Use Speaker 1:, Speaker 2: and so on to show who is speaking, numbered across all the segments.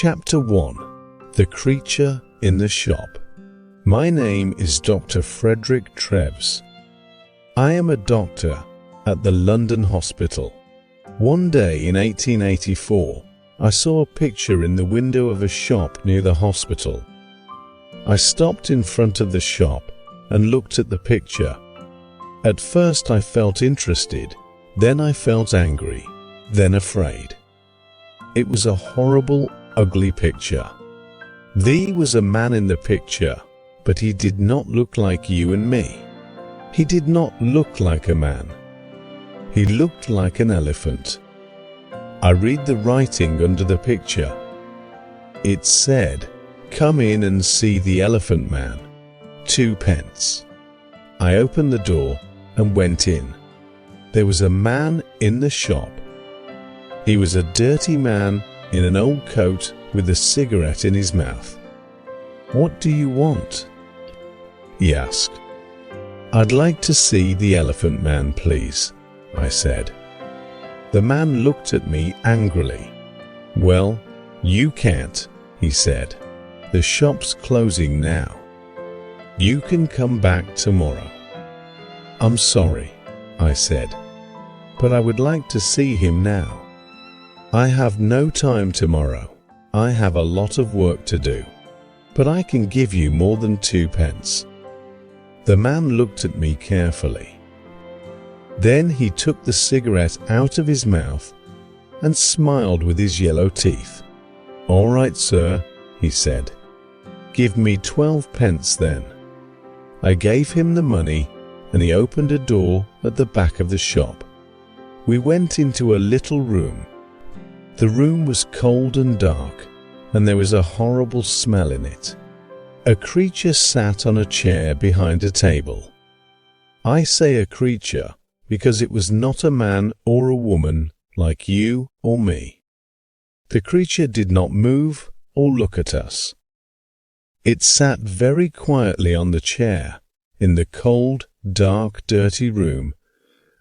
Speaker 1: Chapter 1. The Creature in the Shop. My name is Dr. Frederick Treves. I am a doctor at the London hospital. One day in 1884, I saw a picture in the window of a shop near the hospital. I stopped in front of the shop and looked at the picture. At first I felt interested, then I felt angry, then afraid. It was a horrible, ugly picture. There was a man in the picture, but he did not look like you and me. He did not look like a man. He looked like an elephant. I read the writing under the picture. It said, "Come in and see the Elephant Man, 2 pence." I opened the door and went in. There was a man in the shop. He was a dirty man in an old coat with a cigarette in his mouth. "What do you want?" he asked. "I'd like to see the Elephant Man, please," I said. The man looked at me angrily. "Well, you can't," he said. "The shop's closing now. You can come back tomorrow." "I'm sorry," I said, "but I would like to see him now. I have no time tomorrow. I have a lot of work to do, but I can give you more than 2 pence. The man looked at me carefully. Then he took the cigarette out of his mouth and smiled with his yellow teeth. "All right, sir," he said. "Give me 12 pence then." I gave him the money and he opened a door at the back of the shop. We went into a little room. The room was cold and dark, and there was a horrible smell in it. A creature sat on a chair behind a table. I say a creature because it was not a man or a woman like you or me. The creature did not move or look at us. It sat very quietly on the chair in the cold, dark, dirty room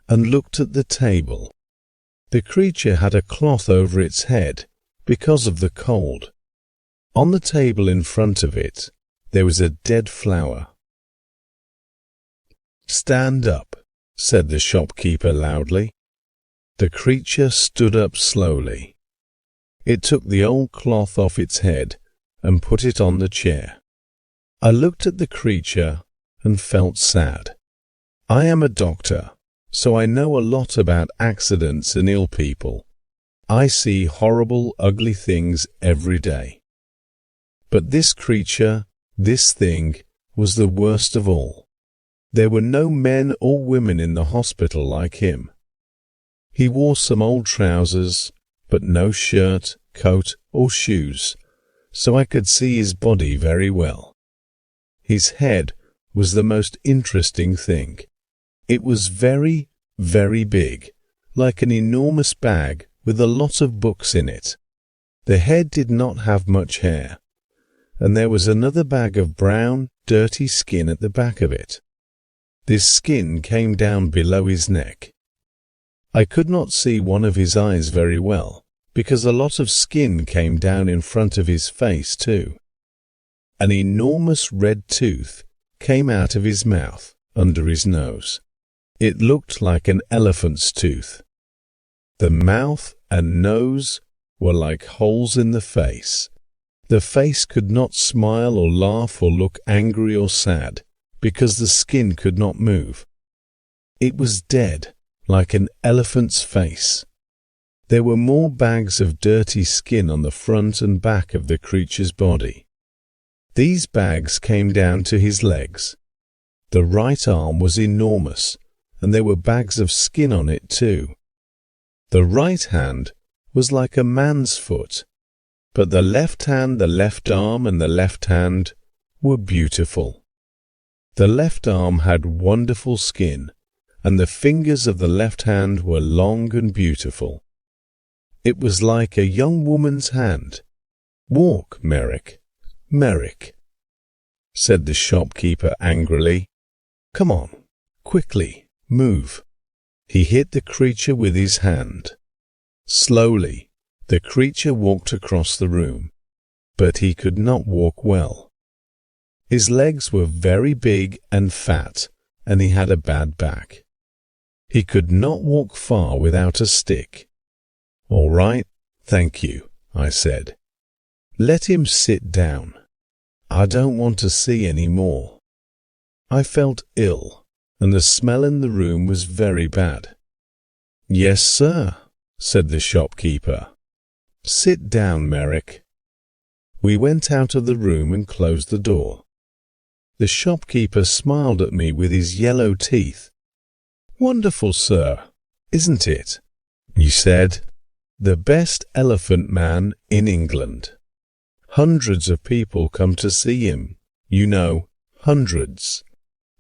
Speaker 1: and looked at the table. The creature had a cloth over its head because of the cold. On the table in front of it, there was a dead flower. "Stand up," said the shopkeeper loudly. The creature stood up slowly. It took the old cloth off its head and put it on the chair. I looked at the creature and felt sad. I am a doctor, so I know a lot about accidents and ill people. I see horrible, ugly things every day. But this creature, this thing, was the worst of all. There were no men or women in the hospital like him. He wore some old trousers, but no shirt, coat, or shoes, so I could see his body very well. His head was the most interesting thing. It was very, very big, like an enormous bag with a lot of books in it. The head did not have much hair, and there was another bag of brown, dirty skin at the back of it. This skin came down below his neck. I could not see one of his eyes very well, because a lot of skin came down in front of his face too. An enormous red tooth came out of his mouth under his nose. It looked like an elephant's tooth. The mouth and nose were like holes in the face. The face could not smile or laugh or look angry or sad, because the skin could not move. It was dead, like an elephant's face. There were more bags of dirty skin on the front and back of the creature's body. These bags came down to his legs. The right arm was enormous, and there were bags of skin on it too. The right hand was like a man's foot, but the left hand, the left arm, and the left hand were beautiful. The left arm had wonderful skin, and the fingers of the left hand were long and beautiful. It was like a young woman's hand. "Walk, Merrick, Merrick," said the shopkeeper angrily. "Come on, quickly. Move." He hit the creature with his hand. Slowly, the creature walked across the room. but he could not walk well. His legs were very big and fat, and he had a bad back. He could not walk far without a stick. "All right, thank you," I said. "Let him sit down. I don't want to see any more." I felt ill, and the smell in the room was very bad. "Yes, sir," said the shopkeeper. "Sit down, Merrick." We went out of the room and closed the door. The shopkeeper smiled at me with his yellow teeth. "Wonderful, sir, isn't it?" he said. "The best elephant man in England. Hundreds of people come to see him, you know, hundreds.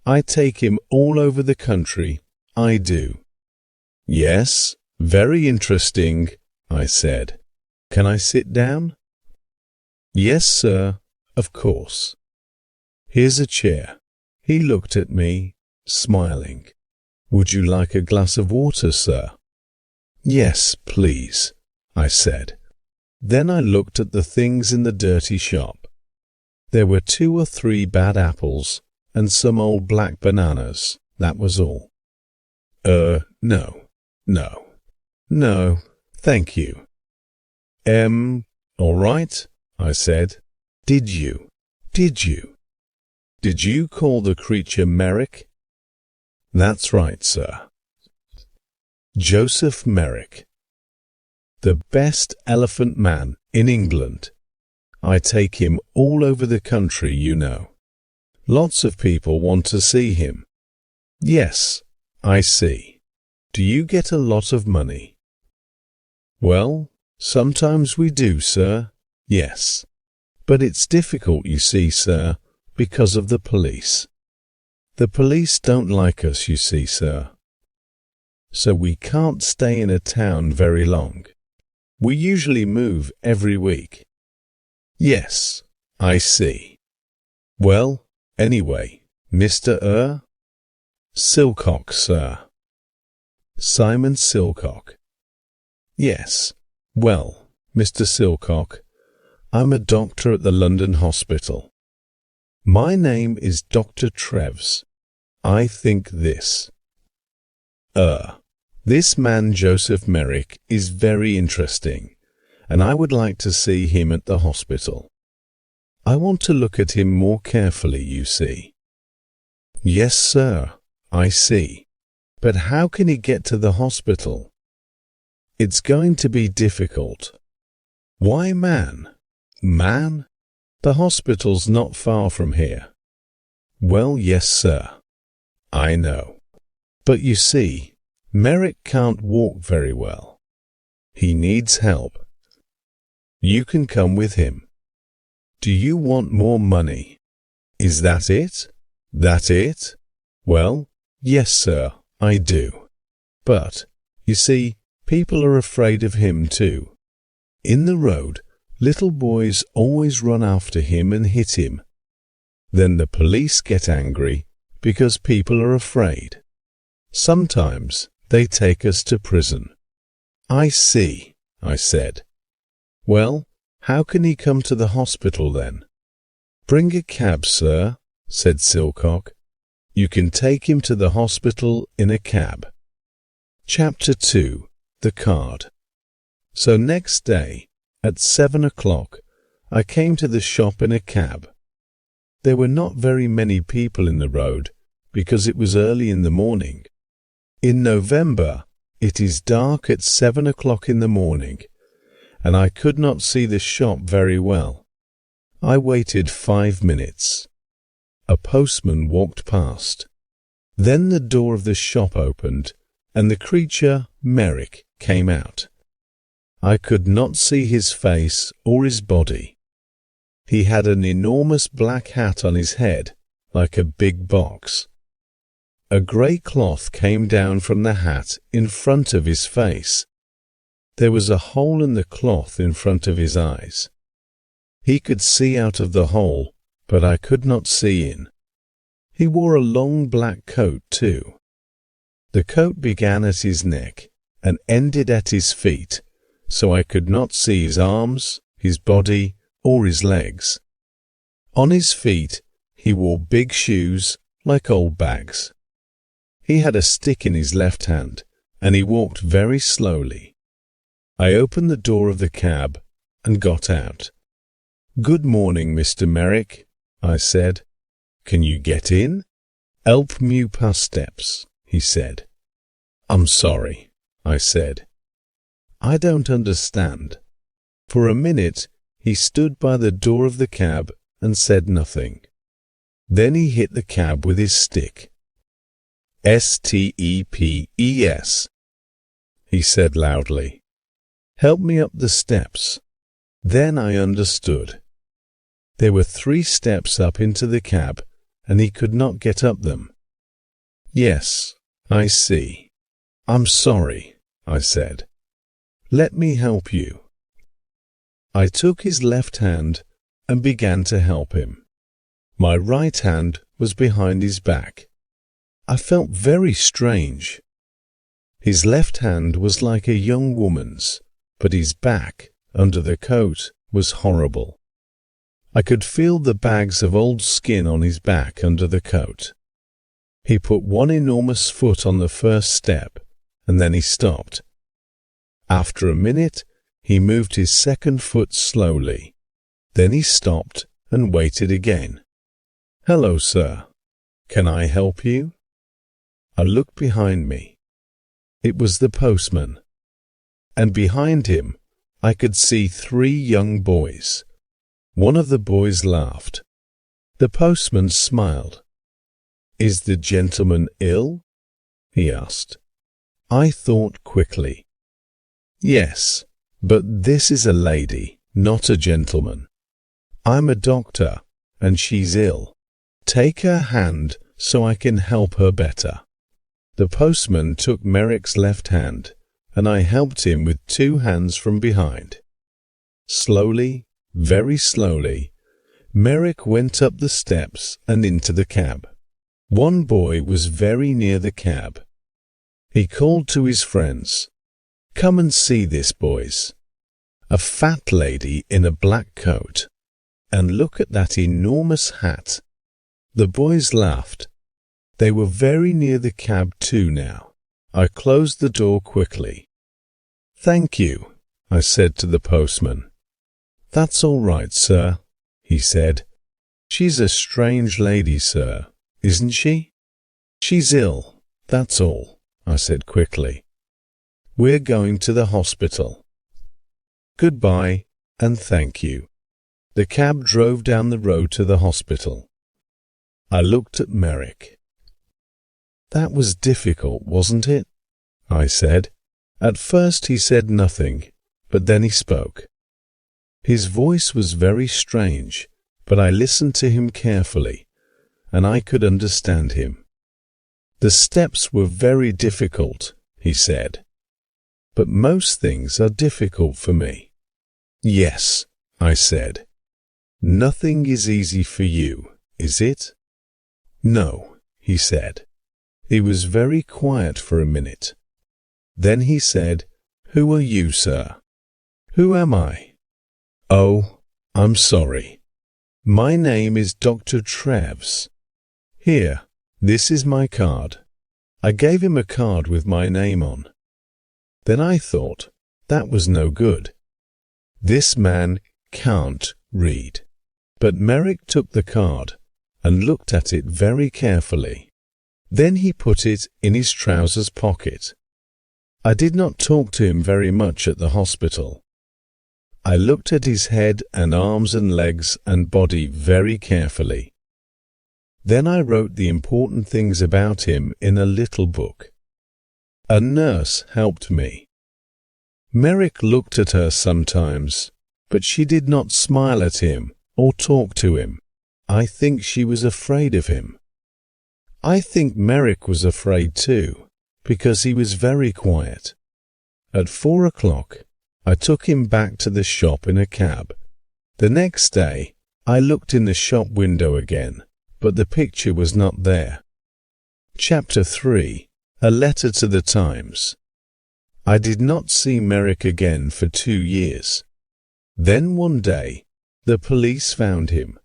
Speaker 1: I take him all over the country, I do." "Yes, very interesting," I said. "Can I sit down?" "Yes, sir, of course. Here's a chair." He looked at me, smiling. "Would you like a glass of water, sir?" "Yes, please," I said. Then I looked at the things in the dirty shop. There were 2 or 3 bad apples and some old black bananas, that was all. No, thank you." All right," I said. Did you call the creature Merrick?" "That's right, sir." Joseph Merrick. The best elephant man in England. I take him all over the country, you know. Lots of people want to see him. Yes, I see. Do you get a lot of money? Well, sometimes we do, sir. Yes. But it's difficult, you see, sir, because of the police. The police don't like us, you see, sir. So we can't stay in a town very long. We usually move every week. Yes, I see. Well, anyway, Mr. Silcock, sir. Simon Silcock. Yes. Well, Mr. Silcock, I'm a doctor at the London hospital. My name is Dr. Treves. I think this. This man Joseph Merrick is very interesting, and I would like to see him at the hospital. I want to look at him more carefully, you see. Yes, sir, I see. But how can he get to the hospital? It's going to be difficult. Why, man? Man? The hospital's not far from here. Well, yes, sir. I know. But you see, Merrick can't walk very well. He needs help. You can come with him. Do you want more money? Is that it? That it? Well, yes, sir, I do. But, you see, people are afraid of him too. In the road, little boys always run after him and hit him. Then the police get angry because people are afraid. Sometimes they take us to prison. I see, I said. Well, how can he come to the hospital then? Bring a cab, sir, said Silcock. You can take him to the hospital in a cab. Chapter 2. The Card. So next day, at 7 o'clock, I came to the shop in a cab. There were not very many people in the road because it was early in the morning. In November, it is dark at 7 o'clock in the morning, and I could not see the shop very well. I waited 5 minutes. A postman walked past. Then the door of the shop opened, and the creature, Merrick, came out. I could not see his face or his body. He had an enormous black hat on his head, like a big box. A grey cloth came down from the hat in front of his face. There was a hole in the cloth in front of his eyes. He could see out of the hole, but I could not see in. He wore a long black coat too. The coat began at his neck and ended at his feet, so I could not see his arms, his body, or his legs. On his feet, he wore big shoes like old bags. He had a stick in his left hand, and he walked very slowly. I opened the door of the cab and got out. "Good morning, Mr. Merrick," I said. "Can you get in?" "Help me past steps," he said. "I'm sorry," I said. "I don't understand." For a minute, he stood by the door of the cab and said nothing. Then he hit the cab with his stick. "Steps," he said loudly. "Help me up the steps." Then I understood. There were 3 steps up into the cab, and he could not get up them. "Yes, I see. I'm sorry," I said. "Let me help you." I took his left hand and began to help him. My right hand was behind his back. I felt very strange. His left hand was like a young woman's, but his back, under the coat, was horrible. I could feel the bags of old skin on his back under the coat. He put one enormous foot on the first step, and then he stopped. After a minute, he moved his second foot slowly. Then he stopped and waited again. "Hello, sir. Can I help you?" I looked behind me. It was the postman. And behind him, I could see 3 young boys. One of the boys laughed. The postman smiled. "Is the gentleman ill?" he asked. I thought quickly. "Yes, but this is a lady, not a gentleman. I'm a doctor, and she's ill. Take her hand so I can help her better." The postman took Merrick's left hand, and I helped him with 2 hands from behind. Slowly, very slowly, Merrick went up the steps and into the cab. One boy was very near the cab. He called to his friends, "Come and see this, boys. A fat lady in a black coat. And look at that enormous hat." The boys laughed. They were very near the cab too now. I closed the door quickly. "Thank you," I said to the postman. "That's all right, sir," he said. "She's a strange lady, sir, isn't she?" "She's ill, that's all," I said quickly. "We're going to the hospital." "Goodbye, and thank you." The cab drove down the road to the hospital. I looked at Merrick. "That was difficult, wasn't it?" I said. At first he said nothing, but then he spoke. His voice was very strange, but I listened to him carefully, and I could understand him. "The steps were very difficult," he said. "But most things are difficult for me." "Yes," I said. "Nothing is easy for you, is it?" "No," he said. He was very quiet for a minute. Then he said, "Who are you, sir?" "Who am I?" "Oh, I'm sorry. My name is Dr. Treves. Here, this is my card." I gave him a card with my name on. Then I thought, that was no good. This man can't read. But Merrick took the card and looked at it very carefully. Then he put it in his trousers pocket. I did not talk to him very much at the hospital. I looked at his head and arms and legs and body very carefully. Then I wrote the important things about him in a little book. A nurse helped me. Merrick looked at her sometimes, but she did not smile at him or talk to him. I think she was afraid of him. I think Merrick was afraid too, because he was very quiet. At 4 o'clock, I took him back to the shop in a cab. The next day, I looked in the shop window again, but the picture was not there. Chapter 3. A Letter to the Times. I did not see Merrick again for 2 years. Then one day, The police found him.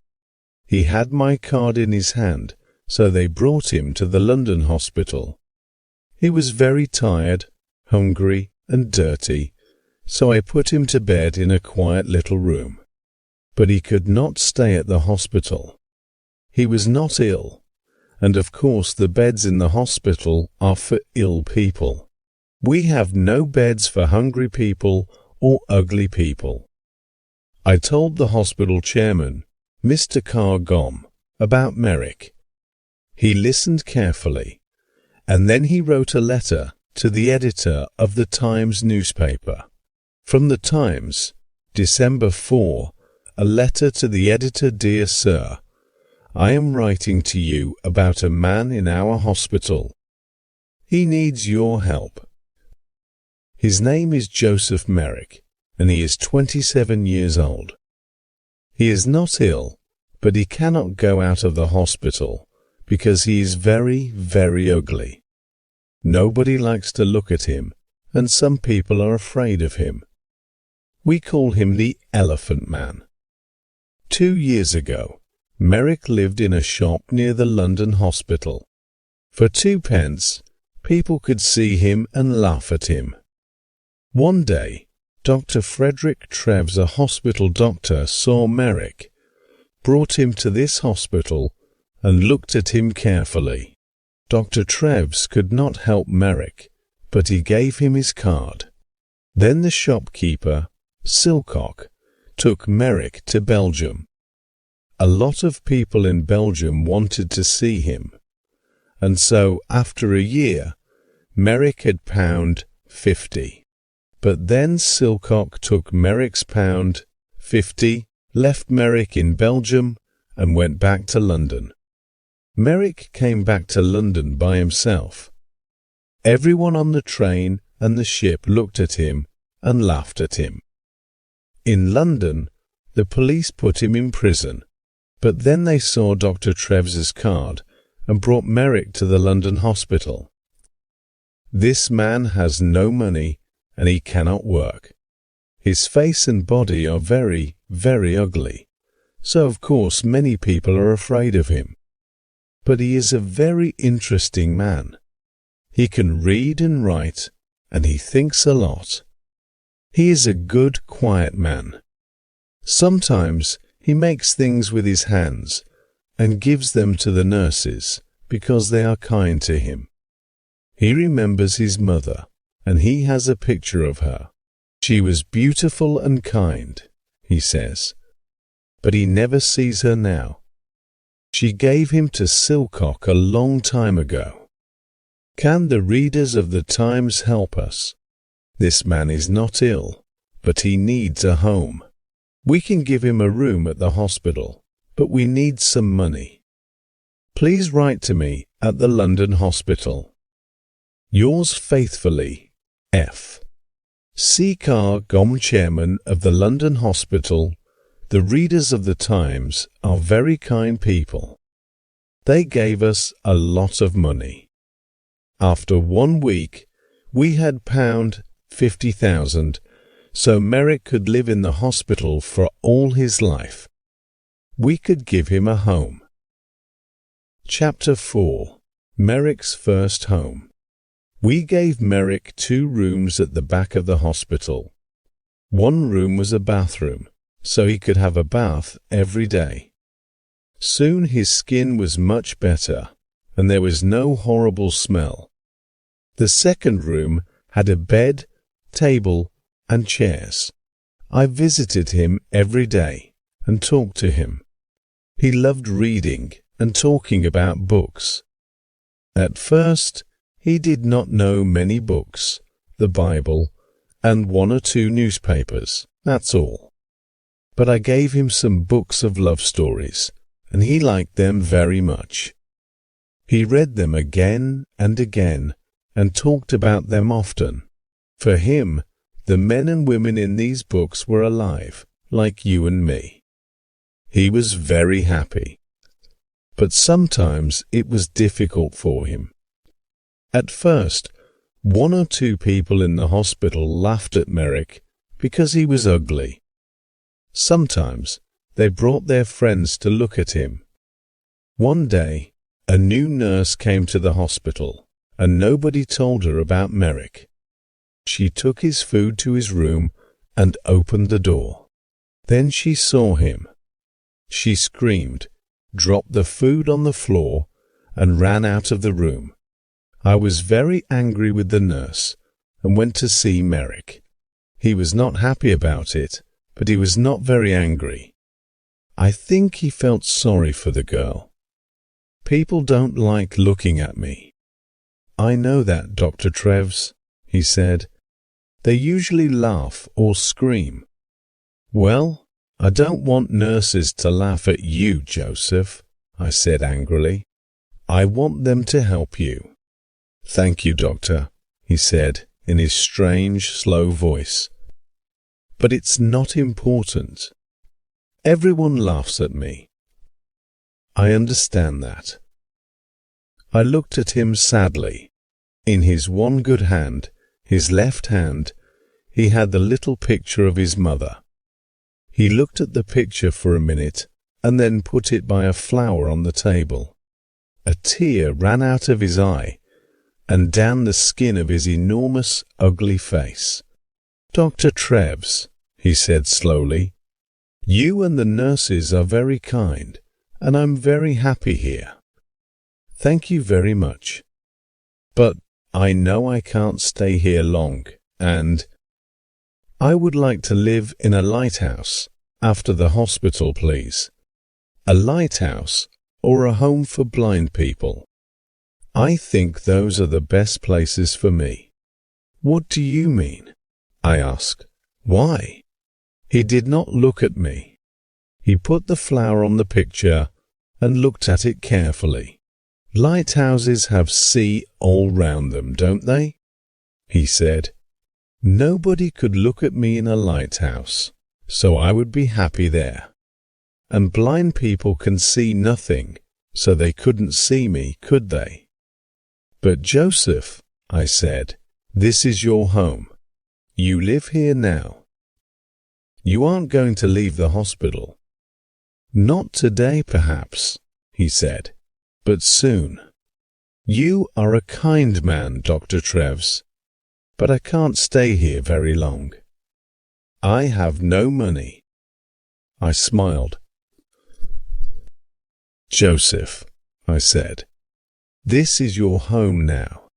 Speaker 1: He had my card in his hand, so they brought him to the London hospital. He was very tired, hungry, and dirty, so I put him to bed in a quiet little room. But he could not stay at the hospital. He was not ill, and of course the beds in the hospital are for ill people. We have no beds for hungry people or ugly people. I told the hospital chairman, Mr. Carr-Gom, about Merrick. He listened carefully, and then he wrote a letter to the editor of the Times newspaper. From the Times, December 4, a letter to the editor. Dear Sir, I am writing to you about a man in our hospital. He needs your help. His name is Joseph Merrick, and he is 27 years old. He is not ill, but he cannot go out of the hospital because he is very, very ugly. Nobody likes to look at him, and some people are afraid of him. We call him the Elephant Man. 2 years ago, Merrick lived in a shop near the London hospital. For 2 pence, people could see him and laugh at him. One day, Dr. Frederick Treves, a hospital doctor, saw Merrick, brought him to this hospital, and looked at him carefully. Dr. Treves could not help Merrick, but he gave him his card. Then the shopkeeper, Silcock, took Merrick to Belgium. A lot of people in Belgium wanted to see him, and so after a year, Merrick had £50. But then Silcock took Merrick's £50, left Merrick in Belgium, and went back to London. Merrick came back to London by himself. Everyone on the train and the ship looked at him and laughed at him. In London, the police put him in prison, but then they saw Dr. Treves's card and brought Merrick to the London hospital. This man has no money and he cannot work. His face and body are very, very ugly, so of course many people are afraid of him. But he is a very interesting man. He can read and write, and he thinks a lot. He is a good, quiet man. Sometimes he makes things with his hands and gives them to the nurses because they are kind to him. He remembers his mother, and he has a picture of her. She was beautiful and kind, he says, but he never sees her now. She gave him to Silcock a long time ago. Can the readers of the Times help us? This man is not ill, but he needs a home. We can give him a room at the hospital, but we need some money. Please write to me at the London Hospital. Yours faithfully, F. C. Carr-Gom, Chairman of the London Hospital. The readers of the Times are very kind people. They gave us a lot of money. After 1 week, we had £50,000, so Merrick could live in the hospital for all his life. We could give him a home. Chapter 4. Merrick's First Home. We gave Merrick 2 rooms at the back of the hospital. One room was a bathroom, so he could have a bath every day. Soon his skin was much better, and there was no horrible smell. The second room had a bed, table, and chairs. I visited him every day and talked to him. He loved reading and talking about books. At first, he did not know many books, the Bible, and 1 or 2 newspapers, that's all. But I gave him some books of love stories, and he liked them very much. He read them again and again, and talked about them often. For him, the men and women in these books were alive, like you and me. He was very happy. But sometimes it was difficult for him. At first, 1 or 2 people in the hospital laughed at Merrick because he was ugly. Sometimes they brought their friends to look at him. One day, a new nurse came to the hospital, and nobody told her about Merrick. She took his food to his room and opened the door. Then she saw him. She screamed, dropped the food on the floor, and ran out of the room. I was very angry with the nurse and went to see Merrick. He was not happy about it, but he was not very angry. I think he felt sorry for the girl. People don't like looking at me. I know that, Dr. Treves, he said. They usually laugh or scream. Well, I don't want nurses to laugh at you, Joseph, I said angrily. I want them to help you. Thank you, doctor, he said in his strange, slow voice. But it's not important. Everyone laughs at me. I understand that. I looked at him sadly. In his one good hand, his left hand, he had the little picture of his mother. He looked at the picture for a minute and then put it by a flower on the table. A tear ran out of his eye and down the skin of his enormous, ugly face. Dr. Treves, he said slowly, you and the nurses are very kind, and I'm very happy here. Thank you very much. But I know I can't stay here long, and I would like to live in a lighthouse after the hospital, please. A lighthouse or a home for blind people. I think those are the best places for me. What do you mean? I asked. Why? He did not look at me. He put the flower on the picture and looked at it carefully. Lighthouses have sea all round them, don't they? He said. Nobody could look at me in a lighthouse, so I would be happy there. And blind people can see nothing, so they couldn't see me, could they? But Joseph, I said, this is your home. You live here now. You aren't going to leave the hospital. Not today, perhaps, he said, but soon. You are a kind man, Dr. Treves, but I can't stay here very long. I have no money. I smiled. Joseph, I said, this is your home now.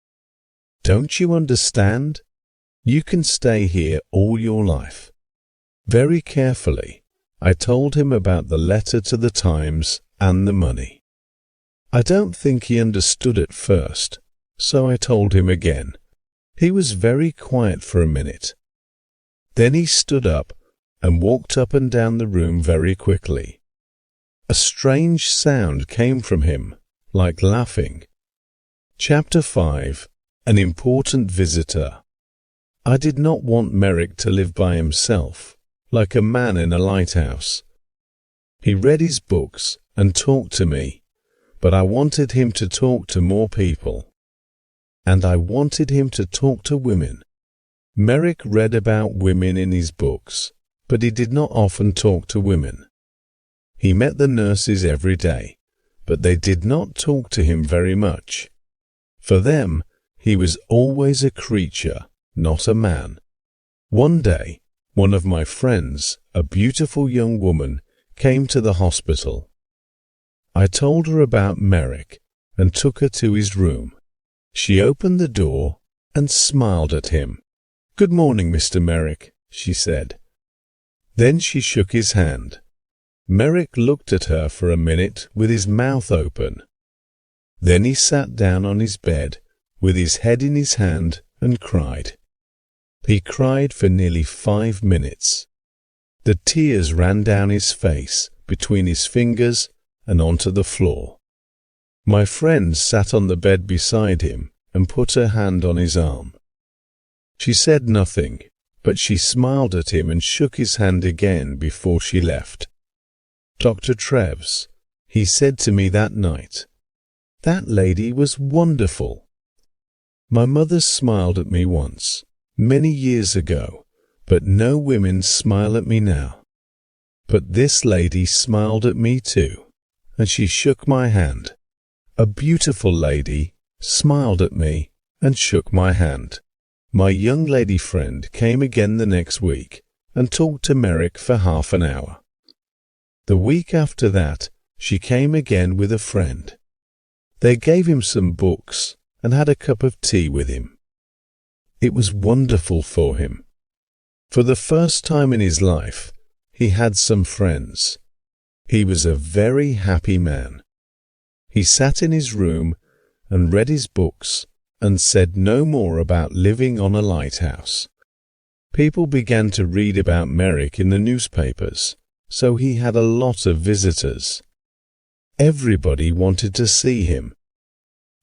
Speaker 1: Don't you understand? You can stay here all your life. Very carefully, I told him about the letter to the Times and the money. I don't think he understood at first, so I told him again. He was very quiet for a minute. Then he stood up and walked up and down the room very quickly. A strange sound came from him, like laughing. Chapter 5. An Important Visitor. I did not want Merrick to live by himself, like a man in a lighthouse. He read his books and talked to me, but I wanted him to talk to more people. And I wanted him to talk to women. Merrick read about women in his books, but he did not often talk to women. He met the nurses every day, but they did not talk to him very much. For them, he was always a creature, not a man. One day, one of my friends, a beautiful young woman, came to the hospital. I told her about Merrick and took her to his room. She opened the door and smiled at him. Good morning, Mr. Merrick, she said. Then she shook his hand. Merrick looked at her for a minute with his mouth open. Then he sat down on his bed with his head in his hand and cried. He cried for nearly 5 minutes. The tears ran down his face, between his fingers, and onto the floor. My friend sat on the bed beside him and put her hand on his arm. She said nothing, but she smiled at him and shook his hand again before she left. Dr. Treves, he said to me that night, that lady was wonderful. My mother smiled at me once, many years ago, but no women smile at me now. But this lady smiled at me too, and she shook my hand. A beautiful lady smiled at me and shook my hand. My young lady friend came again the next week and talked to Merrick for half an hour. The week after that, she came again with a friend. They gave him some books and had a cup of tea with him. It was wonderful for him. For the first time in his life, he had some friends. He was a very happy man. He sat in his room and read his books and said no more about living on a lighthouse. People began to read about Merrick in the newspapers, so he had a lot of visitors. Everybody wanted to see him.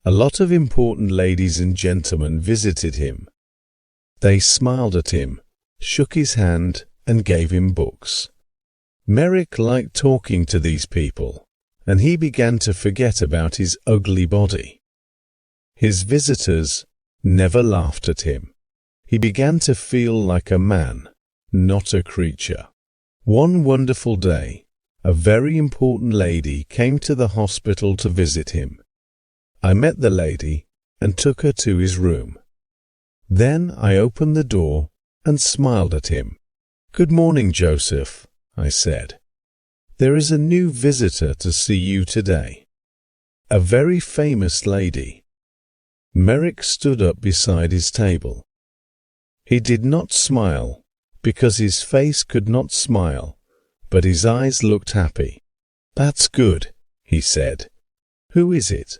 Speaker 1: A lot of important ladies and gentlemen visited him. They smiled at him, shook his hand, and gave him books. Merrick liked talking to these people, and he began to forget about his ugly body. His visitors never laughed at him. He began to feel like a man, not a creature. One wonderful day, a very important lady came to the hospital to visit him. I met the lady and took her to his room. Then I opened the door and smiled at him. "Good morning, Joseph," I said. "There is a new visitor to see you today. A very famous lady." Merrick stood up beside his table. He did not smile, because his face could not smile, but his eyes looked happy. "That's good," he said. "Who is it?"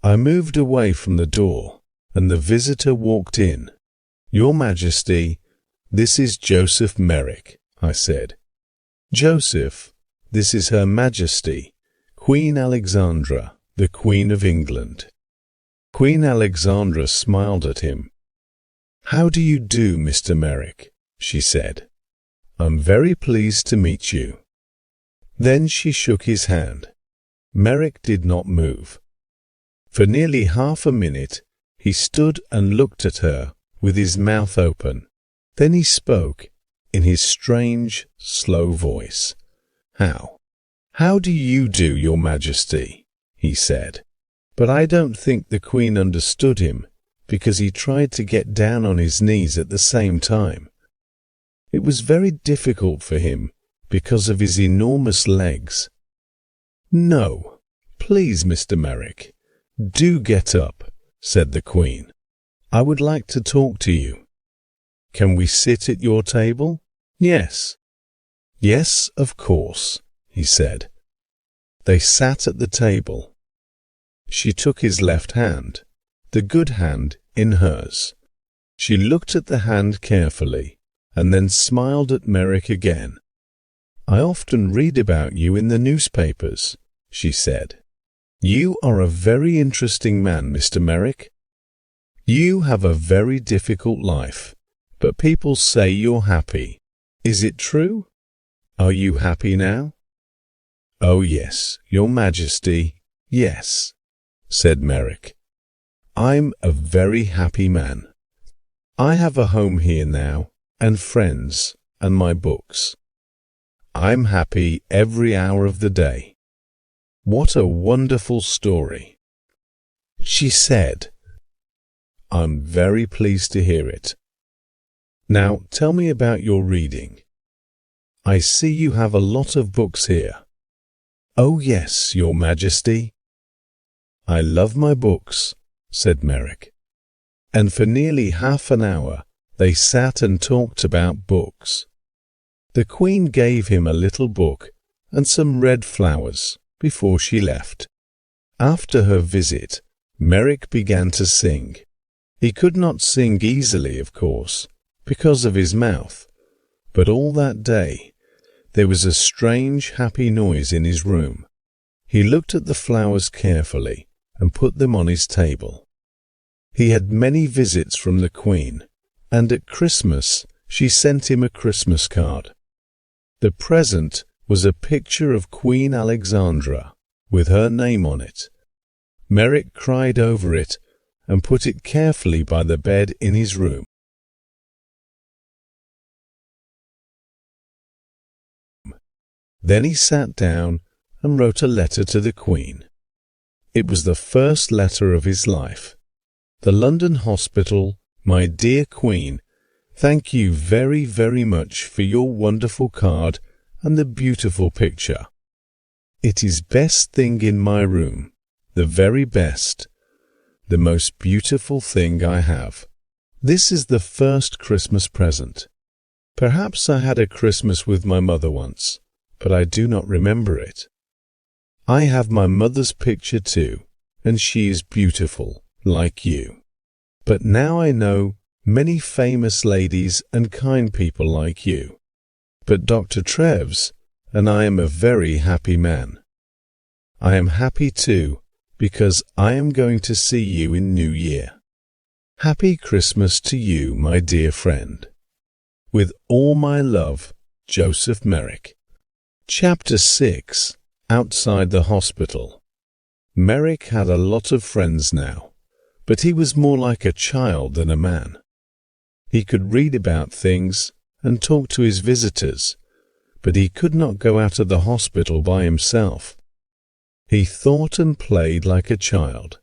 Speaker 1: I moved away from the door, and the visitor walked in. "Your Majesty, this is Joseph Merrick," I said. "Joseph, this is Her Majesty, Queen Alexandra, the Queen of England." Queen Alexandra smiled at him. "How do you do, Mr. Merrick?" she said. "I'm very pleased to meet you." Then she shook his hand. Merrick did not move. For nearly half a minute, he stood and looked at her with his mouth open. Then he spoke in his strange, slow voice. How do you do, Your Majesty?" he said. But I don't think the Queen understood him, because he tried to get down on his knees at the same time. It was very difficult for him because of his enormous legs. "No, please, Mr. Merrick, do get up," said the Queen. "I would like to talk to you. Can we sit at your table?" "Yes." "Yes, of course," he said. They sat at the table. She took his left hand, the good hand, in hers. She looked at the hand carefully and then smiled at Merrick again. "I often read about you in the newspapers," she said. "You are a very interesting man, Mr. Merrick. You have a very difficult life, but people say you're happy. Is it true? Are you happy now?" "Oh yes, Your Majesty, yes," said Merrick. "I'm a very happy man. I have a home here now, and friends, and my books. I'm happy every hour of the day." "What a wonderful story," she said. "I'm very pleased to hear it. Now tell me about your reading. I see you have a lot of books here." "Oh yes, Your Majesty." "I love my books," said Merrick. And for nearly half an hour they sat and talked about books. The Queen gave him a little book and some red flowers before she left. After her visit, Merrick began to sing. He could not sing easily, of course, because of his mouth, but all that day there was a strange, happy noise in his room. He looked at the flowers carefully and put them on his table. He had many visits from the Queen, and at Christmas she sent him a Christmas card. The present was a picture of Queen Alexandra with her name on it. Merrick cried over it and put it carefully by the bed in his room. Then he sat down and wrote a letter to the Queen. It was the first letter of his life. The London Hospital, my dear Queen, thank you very, very much for your wonderful card and the beautiful picture. It is best thing in my room, the very best, the most beautiful thing I have. This is the first Christmas present. Perhaps I had a Christmas with my mother once, but I do not remember it. I have my mother's picture too, and she is beautiful, like you. But now I know many famous ladies and kind people like you. But Dr. Treves, and I am a very happy man. I am happy too, because I am going to see you in New Year. Happy Christmas to you, my dear friend. With all my love, Joseph Merrick. Chapter 6. Outside the hospital. Merrick had a lot of friends now, but he was more like a child than a man. He could read about things and talk to his visitors, but he could not go out of the hospital by himself. He thought and played like a child.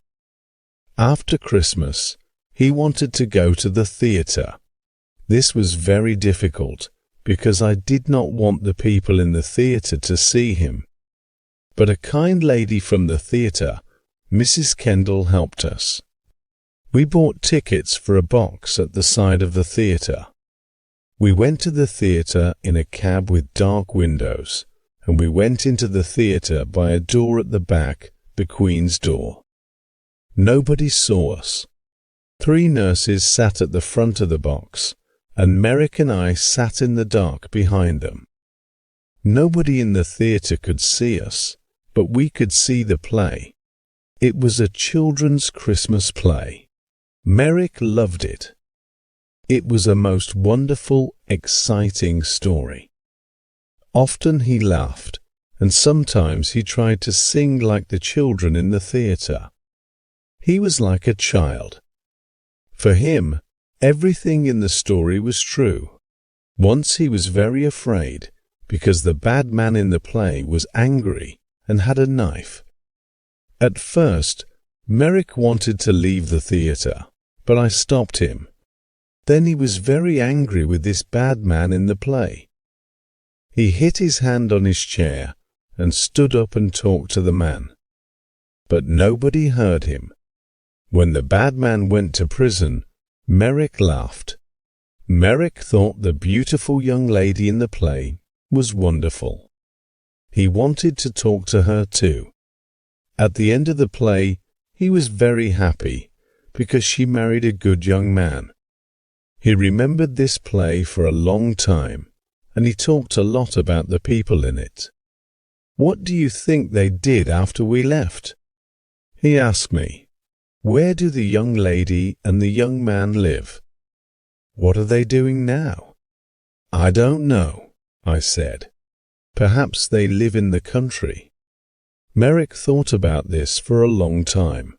Speaker 1: After Christmas, he wanted to go to the theatre. This was very difficult, because I did not want the people in the theatre to see him. But a kind lady from the theatre, Mrs. Kendall, helped us. We bought tickets for a box at the side of the theatre. We went to the theatre in a cab with dark windows, and we went into the theatre by a door at the back, the Queen's door. Nobody saw us. 3 nurses sat at the front of the box, and Merrick and I sat in the dark behind them. Nobody in the theatre could see us, but we could see the play. It was a children's Christmas play. Merrick loved it. It was a most wonderful, exciting story. Often he laughed, and sometimes he tried to sing like the children in the theatre. He was like a child. For him, everything in the story was true. Once he was very afraid, because the bad man in the play was angry and had a knife. At first, Merrick wanted to leave the theatre, but I stopped him. Then he was very angry with this bad man in the play. He hit his hand on his chair and stood up and talked to the man. But nobody heard him. When the bad man went to prison, Merrick laughed. Merrick thought the beautiful young lady in the play was wonderful. He wanted to talk to her too. At the end of the play, he was very happy because she married a good young man. He remembered this play for a long time, and he talked a lot about the people in it. What do you think they did after we left? He asked me, where do the young lady and the young man live? What are they doing now? I don't know, I said. Perhaps they live in the country. Merrick thought about this for a long time.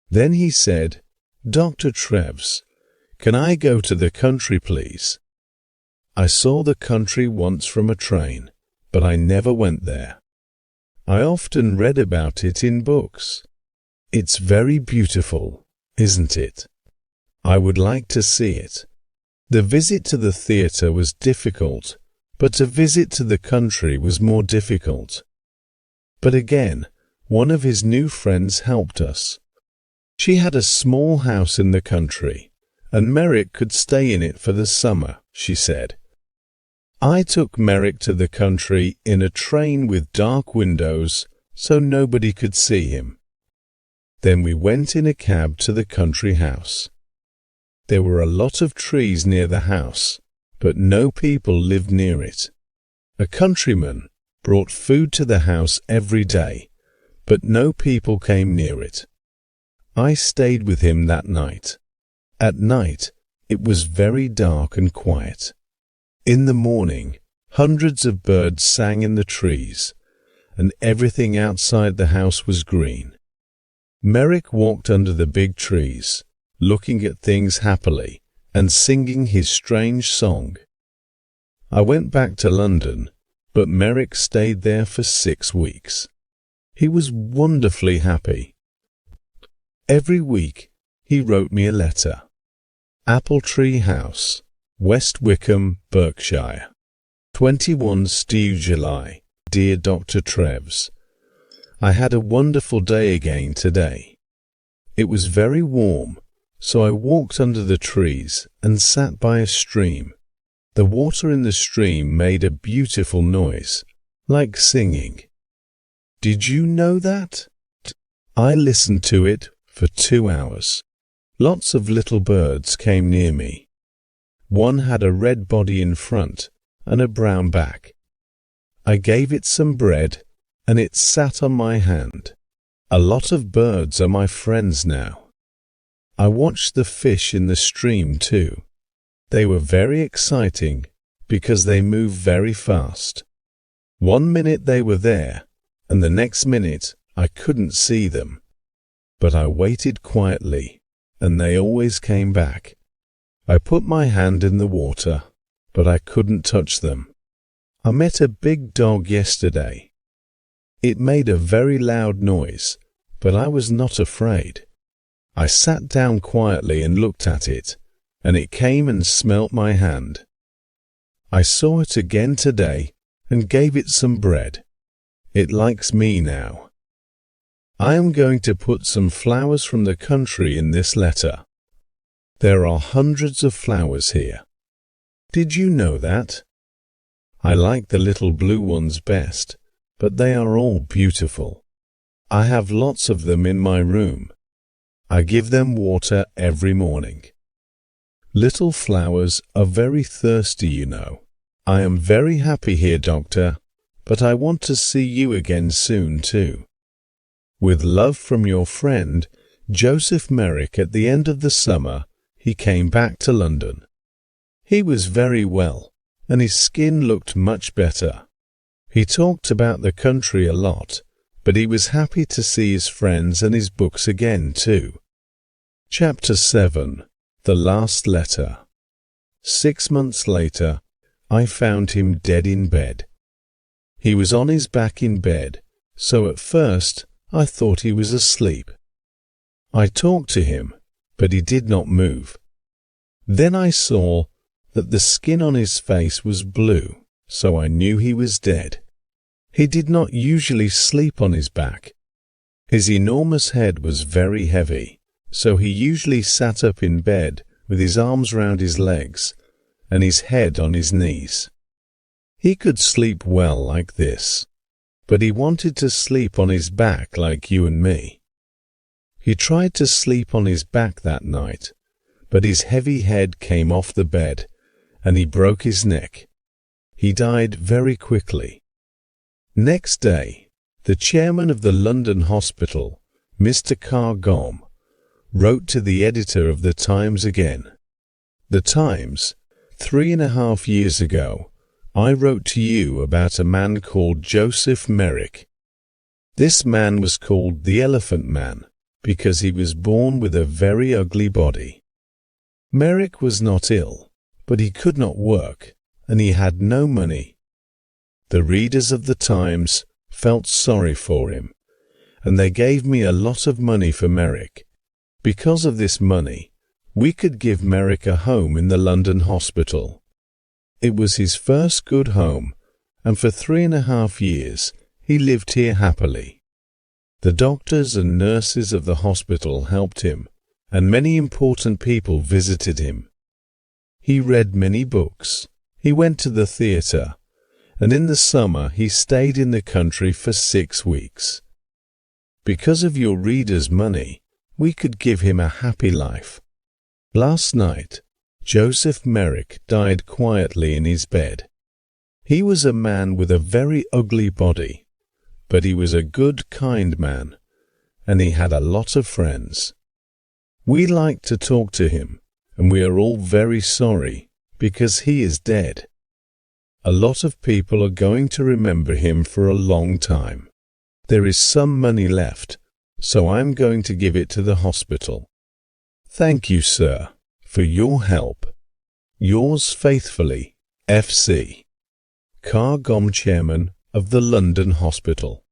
Speaker 1: Then he said, Dr. Treves, can I go to the country, please? I saw the country once from a train, but I never went there. I often read about it in books. It's very beautiful, isn't it? I would like to see it. The visit to the theatre was difficult, but a visit to the country was more difficult. But again, one of his new friends helped us. She had a small house in the country, and Merrick could stay in it for the summer, she said. I took Merrick to the country in a train with dark windows so nobody could see him. Then we went in a cab to the country house. There were a lot of trees near the house, but no people lived near it. A countryman brought food to the house every day, but no people came near it. I stayed with him that night. At night, it was very dark and quiet. In the morning, hundreds of birds sang in the trees, and everything outside the house was green. Merrick walked under the big trees, looking at things happily and singing his strange song. I went back to London, but Merricks stayed there for 6 weeks. He was wonderfully happy. Every week he wrote me a letter. Apple Tree House, West Wickham, Berkshire. 21 July. Dear Dr. Treves, I had a wonderful day again today. It was very warm, so I walked under the trees and sat by a stream. The water in the stream made a beautiful noise, like singing. Did you know that? I listened to it for 2 hours. Lots of little birds came near me. One had a red body in front and a brown back. I gave it some bread and it sat on my hand. A lot of birds are my friends now. I watched the fish in the stream too. They were very exciting because they moved very fast. 1 minute they were there and the next minute I couldn't see them. But I waited quietly and they always came back. I put my hand in the water, but I couldn't touch them. I met a big dog yesterday. It made a very loud noise, but I was not afraid. I sat down quietly and looked at it, and it came and smelt my hand. I saw it again today and gave it some bread. It likes me now. I am going to put some flowers from the country in this letter. There are hundreds of flowers here. Did you know that? I like the little blue ones best, but they are all beautiful. I have lots of them in my room. I give them water every morning. Little flowers are very thirsty, you know. I am very happy here, Doctor, but I want to see you again soon too. With love from your friend, Joseph Merrick. At the end of the summer, he came back to London. He was very well, and his skin looked much better. He talked about the country a lot, but he was happy to see his friends and his books again too. Chapter 7. The Last Letter. 6 months later, I found him dead in bed. He was on his back in bed, so at first I thought he was asleep. I talked to him, but he did not move. Then I saw that the skin on his face was blue, so I knew he was dead. He did not usually sleep on his back. His enormous head was very heavy, so he usually sat up in bed with his arms round his legs and his head on his knees. He could sleep well like this, but he wanted to sleep on his back like you and me. He tried to sleep on his back that night, but his heavy head came off the bed and he broke his neck. He died very quickly. Next day, the chairman of the London hospital, Mr. Cargom, wrote to the editor of the Times again. The Times, 3.5 years ago, I wrote to you about a man called Joseph Merrick. This man was called the Elephant Man because he was born with a very ugly body. Merrick was not ill, but he could not work, and he had no money. The readers of the Times felt sorry for him, and they gave me a lot of money for Merrick. Because of this money, we could give Merrick a home in the London hospital. It was his first good home, and for 3.5 years he lived here happily. The doctors and nurses of the hospital helped him, and many important people visited him. He read many books, he went to the theatre, and in the summer he stayed in the country for 6 weeks. Because of your readers' money, we could give him a happy life. Last night, Joseph Merrick died quietly in his bed. He was a man with a very ugly body, but he was a good, kind man, and he had a lot of friends. We like to talk to him, and we are all very sorry because he is dead. A lot of people are going to remember him for a long time. There is some money left, so I am going to give it to the hospital. Thank you, sir, for your help. Yours faithfully, F.C. Car Gom chairman of the London Hospital.